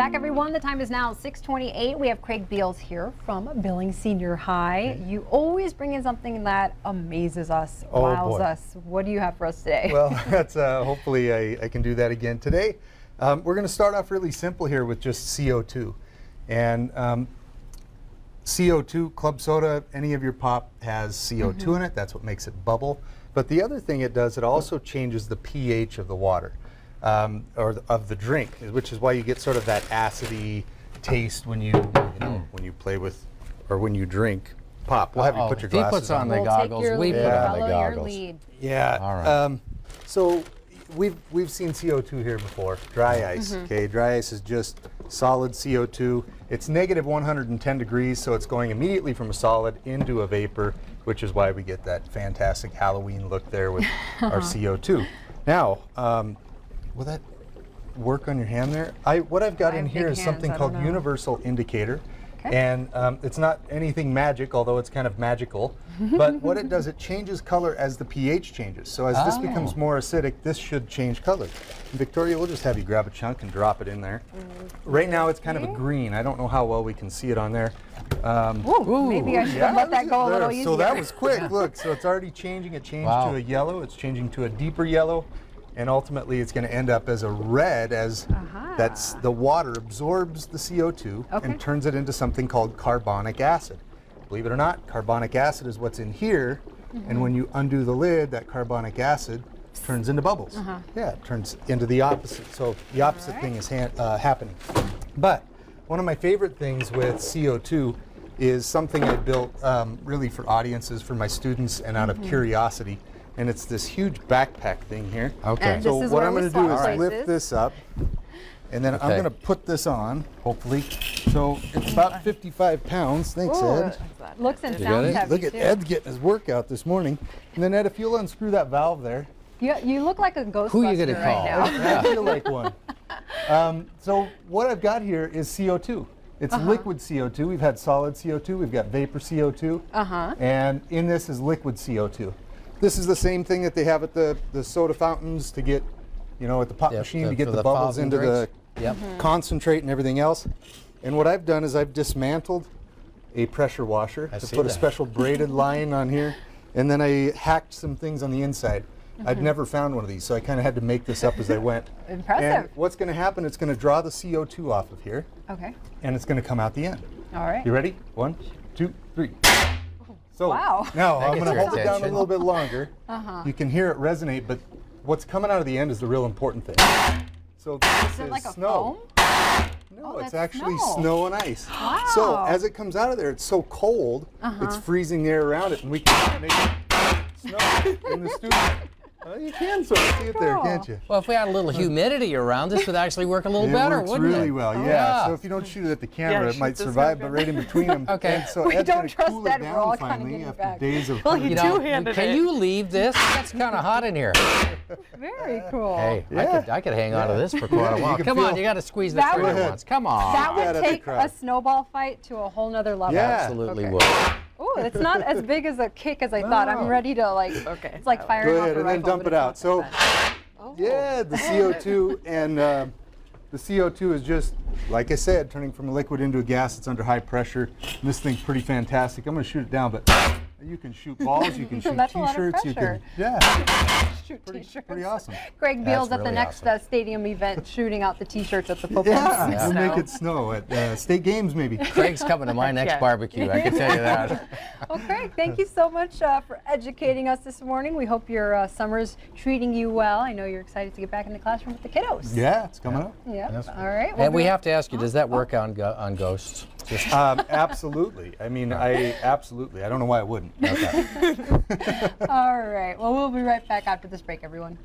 back, everyone. The time is now 6:28. We have Craig Beals here from Billings Senior High. You always bring in something that amazes us, wows us. What do you have for us today? Well, that's hopefully I can do that again today. We're going to start off really simple here with just CO2. And CO2, club soda, any of your pop has CO2 in it. That's what makes it bubble. But the other thing it does, it also changes the pH of the water. Of the drink, which is why you get sort of that acidy taste when you when you play with or when you drink pop. We'll have you put your glasses he puts on the goggles. We put on the goggles. Yeah. All right. So we've seen CO2 here before. Dry ice. Okay. Dry ice is just solid CO2. It's negative 110 degrees, so it's going immediately from a solid into a vapor, which is why we get that fantastic Halloween look there with our CO2. Now. Will that work on your hand there? What I've got in here is something called universal indicator. Okay. And it's not anything magic, although it's kind of magical. But what it does, it changes color as the pH changes. So as this becomes more acidic, this should change color. And Victoria, we'll just have you grab a chunk and drop it in there. Right now it's kind of a green. I don't know how well we can see it on there. Maybe I should have let that go a little easier. So that was quick. Look, so it's already changing. It changed to a yellow. It's changing to a deeper yellow. And ultimately, it's going to end up as a red as that's the water absorbs the CO2 and turns it into something called carbonic acid. Believe it or not, carbonic acid is what's in here. And when you undo the lid, that carbonic acid turns into bubbles. Yeah, it turns into the opposite. So the opposite thing is happening. But one of my favorite things with CO2 is something I built really for audiences, for my students, and out of curiosity. And it's this huge backpack thing here. Okay. So what I'm going to do is lift this up, and then I'm going to put this on, hopefully. So it's about 55 pounds. Thanks, Ed. Looks and sounds heavy. Look at Ed's getting his workout this morning. And then Ed, if you'll unscrew that valve there. You look like a Ghostbuster Who are you going to call? right now. I feel like one. So what I've got here is CO2. It's liquid CO2. We've had solid CO2. We've got vapor CO2. And in this is liquid CO2. This is the same thing that they have at the soda fountains to get, at the pop machine to get the bubbles into the concentrate and everything else. And what I've done is I've dismantled a pressure washer to put a special braided line on here. And then I hacked some things on the inside. I'd never found one of these, so I kind of had to make this up as I went. Impressive. And what's going to happen, it's going to draw the CO2 off of here. Okay. And it's going to come out the end. All right. You ready? 1, 2, 3. So now I'm going to hold it down a little bit longer. You can hear it resonate, but what's coming out of the end is the real important thing. So this is like snow. A foam? No, it's actually snow and ice. Wow. So as it comes out of there, it's so cold, it's freezing the air around it, and we can make it snow in the studio. You can sort of see it there, can't you? Well, if we had a little humidity around, this would actually work a little better, wouldn't it? It works really well, yeah. So if you don't shoot it at the camera, it might survive, but right in between them. Okay. So we don't trust cool that. it We're all down kind of finally getting after back. days of Well, you two-handed it. Can you leave this? It's kind of hot in here. Very cool. Hey, I could hang on to this for quite a while. Come on, you got to squeeze the trigger once. Come on. That would take a snowball fight to a whole nother level. Yeah. Absolutely would. Oh, it's not as big as a kick as I thought. I'm ready to it's like firing off a rifle. Go ahead and then dump it out. So, yeah, the CO2 and the CO2 is just, like I said, turning from a liquid into a gas. It's under high pressure. And this thing's pretty fantastic. I'm going to shoot it down, but you can shoot balls, you can shoot T-shirts, you can, shoot T-shirts. Pretty awesome. Craig Beals at the next stadium event shooting out the T-shirts at the football game. Yeah, we'll make it snow at state games maybe. Craig's coming to my next barbecue, I can tell you that. Well, Craig, thank you so much for educating us this morning. We hope your summer's treating you well. I know you're excited to get back in the classroom with the kiddos. Yeah, it's coming up. Yeah, all right. And we have to ask you, does that work on ghosts? Absolutely. I mean, absolutely. I don't know why it wouldn't. All right. Well, we'll be right back after this break, everyone.